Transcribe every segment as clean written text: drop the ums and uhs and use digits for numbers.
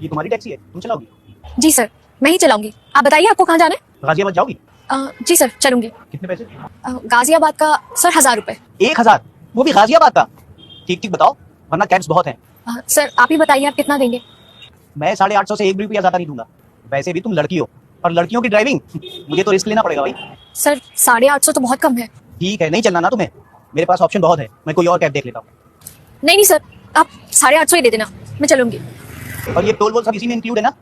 ये तुम्हारी टैक्सी है, तुम चलाओगी? जी सर, मैं ही चलाऊंगी। आप बताइए आपको कहाँ जाना है? गाजियाबाद जाओगी? जी सर, चलूंगी। कितने पैसे? गाजियाबाद का सर 1000 रुपए। 1000? वो भी गाजियाबाद का? ठीक ठीक बताओ, वरना कैब्स बहुत हैं। सर आप ही बताइए आप कितना देंगे? मैं 850 से 1 भी रुपया ज्यादा नहीं दूंगा। वैसे भी तुम लड़की हो, और लड़कियों की ड्राइविंग मुझे तो रिस्क लेना पड़ेगा भाई। सर 850 तो बहुत कम है। ठीक है, नहीं चलना ना तुम्हें, मेरे पास ऑप्शन बहुत है, मैं कोई और कैब देख लेता हूँ। नहीं सर, आप 850 ही दे देना, मैं चलूंगी। और ये टोल वोल सब इसी में इंक्लूड है ना?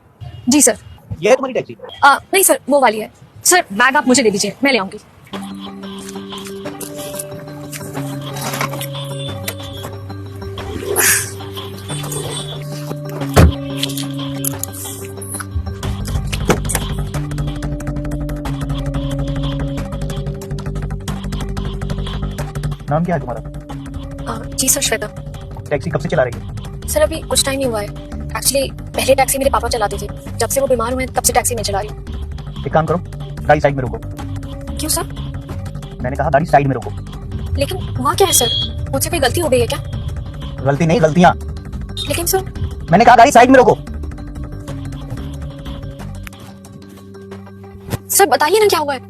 जी सर। ये है तुम्हारी टैक्सी? नहीं सर, वो वाली है। सर बैग आप मुझे दे दीजिए, मैं ले आऊंगी। नाम क्या है तुम्हारा? जी सर, श्वेता। टैक्सी कब से चला रही है? सर अभी कुछ टाइम ही हुआ है। एक्चुअली पहले टैक्सी मेरे पापा चलाते थे, जब से वो बीमार हुए तब से टैक्सी नहीं चला रही। एक काम करो, गाड़ी साइड में रोको। क्यों सर? मैंने कहा गाड़ी साइड में रोको। लेकिन हुआ क्या है सर? मुझसे कोई गलती हो गई है क्या? गलती नहीं, गलतियां। लेकिन सर, मैंने कहा गाड़ी साइड में रोको। सर बताइए ना क्या हुआ है?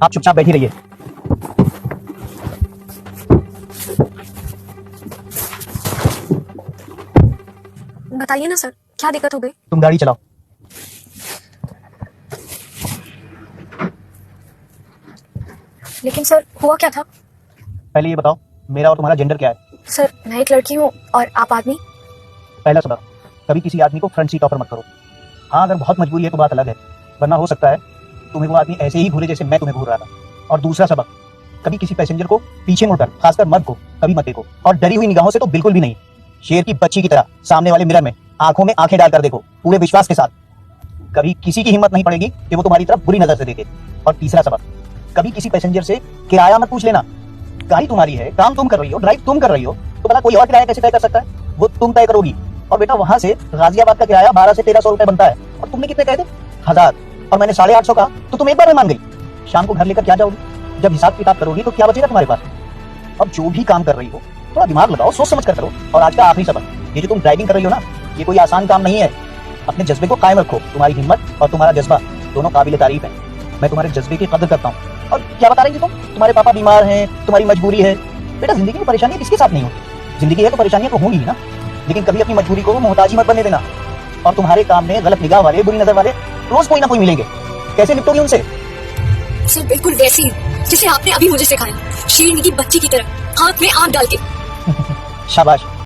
आप चुपचाप बैठी रहिए। बताइए ना सर, क्या दिक्कत हो गई? तुम गाड़ी चलाओ। लेकिन सर हुआ क्या था? पहले ये बताओ, मेरा और तुम्हारा जेंडर क्या है? सर मैं एक लड़की हूँ और आप आदमी। पहला सबक, कभी किसी आदमी को फ्रंट सीट ऑफर मत करो। हाँ, अगर बहुत मजबूरी है तो बात अलग है, वरना हो सकता है तुम्हें वो आदमी ऐसे ही घूरे जैसे मैं तुम्हें घूर रहा था। और दूसरा सबक, कभी किसी पैसेंजर को पीछे मुड़कर, खासकर मर्द को, कभी मत देखो, और डरी हुई निगाहों से तो बिल्कुल भी नहीं। शेर की बच्ची की तरह सामने वाले मिरर में आंखों में आंखें डालकर देखो, पूरे विश्वास के साथ। कभी किसी की हिम्मत नहीं पड़ेगी कि वो तुम्हारी तरफ बुरी नजर से देखे। और तीसरा सबक, कभी किसी पैसेंजर से किराया मत पूछ लेना। गाड़ी तुम्हारी है, काम तुम कर रही हो, ड्राइव तुम कर रही हो, तो भला कोई और किराया कैसे तय कर सकता है? वो तुम तय करोगी। और बेटा, वहां से गाजियाबाद का किराया 1200 से 1300 रुपए बनता है, और तुमने कितने कहे थे? 1000। और मैंने 850 कहा तो तुम एक बार में मान गई। शाम को घर लेकर क्या जाओगी? जब हिसाब किताब करोगी तो क्या बचेगा तुम्हारे पास? अब जो भी काम कर रही हो, थोड़ा दिमाग लगाओ, सोच समझ कर करो। और आज का आखिरी सबक, ये जो तुम ड्राइविंग कर रही हो ना, ये कोई आसान काम नहीं है। अपने जज्बे को कायम रखो। तुम्हारी हिम्मत और तुम्हारा जज्बा दोनों काबिल तारीफ है। मैं तुम्हारे जज्बे की कदर करता हूँ। और क्या बता रही थी तुम? तुम्हारे पापा बीमार हैं, तुम्हारी मजबूरी है। बेटा, जिंदगी में परेशानियां किसके साथ नहीं होती? जिंदगी है तो परेशानियां तो होंगी ही ना। लेकिन कभी अपनी मजबूरी को मोहताजी मत बनने देना। और तुम्हारे काम में गलत निगाह वाले, बुरी नजर वाले रोज कोई ना कोई मिलेंगे। कैसे निपटोगी उनसे? सर बिल्कुल वैसी जिसे आपने अभी मुझे सिखाया, शेरनी की बच्ची की तरह, आंख में आंख डाल के। शाबाश।